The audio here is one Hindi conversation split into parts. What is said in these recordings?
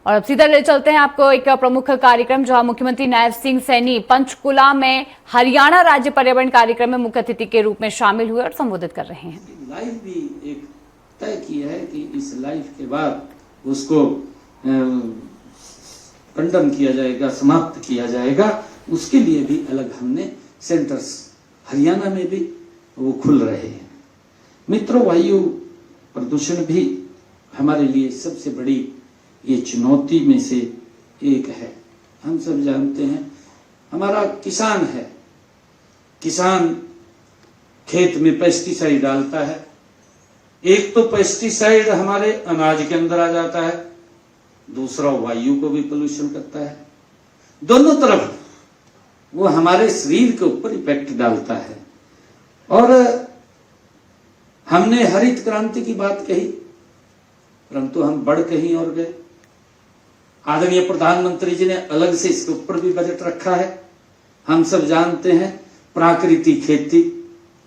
और अब सीधा ले चलते हैं आपको एक प्रमुख कार्यक्रम, जहां मुख्यमंत्री नायब सिंह सैनी पंचकुला में हरियाणा राज्य पर्यावरण कार्यक्रम में मुख्य अतिथि के रूप में शामिल हुए और संबोधित कर रहे हैं। लाइफ भी एक तय किया है कि इस लाइफ के बाद उसको खंडन किया जाएगा, समाप्त किया जाएगा। उसके लिए भी अलग हमने सेंटर्स हरियाणा में भी वो खुल रहे हैं। मित्रों, वायु प्रदूषण भी हमारे लिए सबसे बड़ी ये चुनौती में से एक है। हम सब जानते हैं, हमारा किसान है, किसान खेत में पेस्टिसाइड डालता है। एक तो पेस्टिसाइड हमारे अनाज के अंदर आ जाता है, दूसरा वायु को भी पोल्यूशन करता है। दोनों तरफ वो हमारे शरीर के ऊपर इफेक्ट डालता है। और हमने हरित क्रांति की बात कही, परंतु हम बढ़ कहीं और गए। आदरणीय प्रधानमंत्री जी ने अलग से इसके ऊपर भी बजट रखा है। हम सब जानते हैं प्राकृतिक खेती,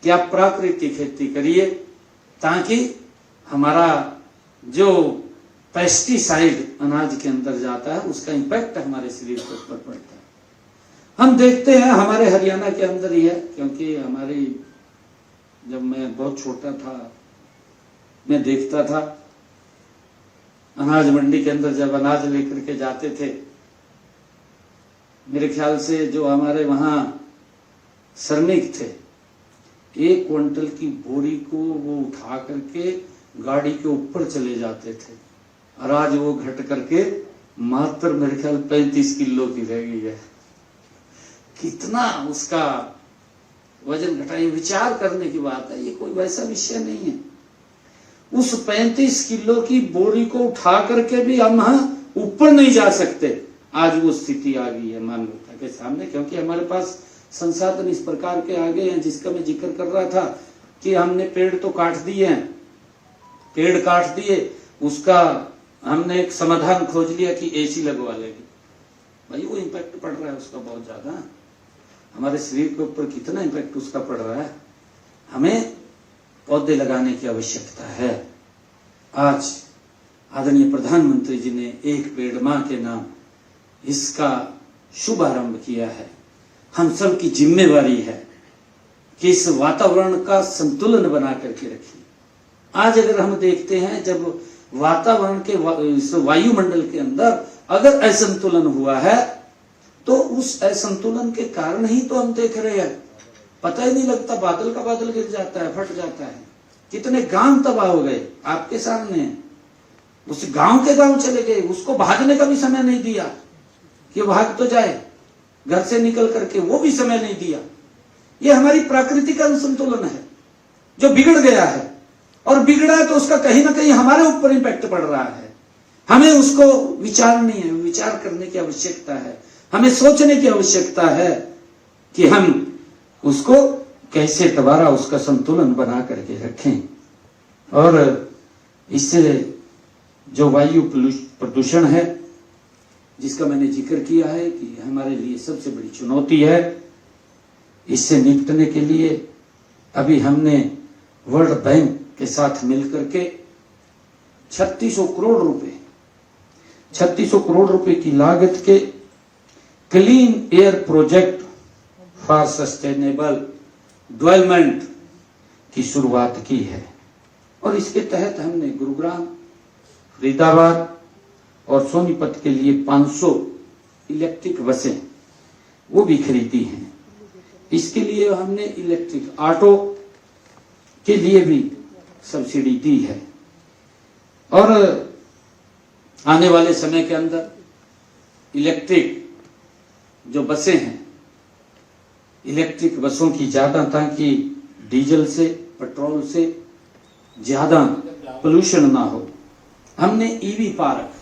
कि आप प्राकृतिक खेती करिए ताकि हमारा जो पेस्टिसाइड अनाज के अंदर जाता है उसका इंपैक्ट हमारे शरीर के ऊपर पड़ता है। हम देखते हैं हमारे हरियाणा के अंदर ही है, क्योंकि हमारी जब मैं बहुत छोटा था मैं देखता था अनाज मंडी के अंदर जब अनाज लेकर के जाते थे, मेरे ख्याल से जो हमारे वहां श्रमिक थे, 1 क्विंटल की बोरी को वो उठा करके गाड़ी के ऊपर चले जाते थे, और आज वो घट करके मात्र मेरे ख्याल 35 किलो की रह गई है। कितना उसका वजन घटा, ये विचार करने की बात है, ये कोई वैसा विषय नहीं है। उस 35 किलो की बोरी को उठा करके भी हम ऊपर नहीं जा सकते। आज वो स्थिति आ गई है मानवता के सामने, क्योंकि हमारे पास संसाधन इस प्रकार के आ गए हैं, जिसका मैं जिक्र कर रहा था कि हमने पेड़ तो काट दिए हैं, पेड़ काट दिए, उसका हमने एक समाधान खोज लिया कि एसी लगवा लेंगे। भाई वो इम्पैक्ट पड़ रहा है उसका बहुत ज्यादा, हमारे शरीर के ऊपर कितना इम्पैक्ट उसका पड़ रहा है। हमें पौधे लगाने की आवश्यकता है। आज आदरणीय प्रधानमंत्री जी ने एक पेड़ मां के नाम इसका शुभारंभ किया है। हम सब की जिम्मेवारी है कि इस वातावरण का संतुलन बना करके रखें। आज अगर हम देखते हैं, जब वातावरण के वायुमंडल के अंदर अगर असंतुलन हुआ है, तो उस असंतुलन के कारण ही तो हम देख रहे हैं, पता ही नहीं लगता, बादल का बादल गिर जाता है, फट जाता है। कितने गांव तबाह हो गए आपके सामने, उस गांव के गांव चले गए, उसको भागने का भी समय नहीं दिया कि भाग तो जाए घर से निकल करके, वो भी समय नहीं दिया। ये हमारी प्राकृतिक असंतुलन है जो बिगड़ गया है, और बिगड़ा है तो उसका कहीं ना कहीं हमारे ऊपर इंपैक्ट पड़ रहा है। हमें उसको विचार करने की आवश्यकता है, हमें सोचने की आवश्यकता है कि हम उसको कैसे दोबारा उसका संतुलन बना करके रखें। और इससे जो वायु प्रदूषण है, जिसका मैंने जिक्र किया है कि हमारे लिए सबसे बड़ी चुनौती है, इससे निपटने के लिए अभी हमने वर्ल्ड बैंक के साथ मिलकर के 3600 करोड़ रुपए की लागत के clean air project for sustainable development की शुरुआत की है। और इसके तहत हमने गुरुग्राम, फरीदाबाद और सोनीपत के लिए 500 इलेक्ट्रिक बसें वो भी खरीदी हैं। इसके लिए हमने इलेक्ट्रिक ऑटो के लिए भी सब्सिडी दी है। और आने वाले समय के अंदर इलेक्ट्रिक जो बसें हैं, इलेक्ट्रिक बसों की ज्यादा, ताकि डीजल से, पेट्रोल से ज्यादा पोल्यूशन ना हो, हमने ईवी पार्क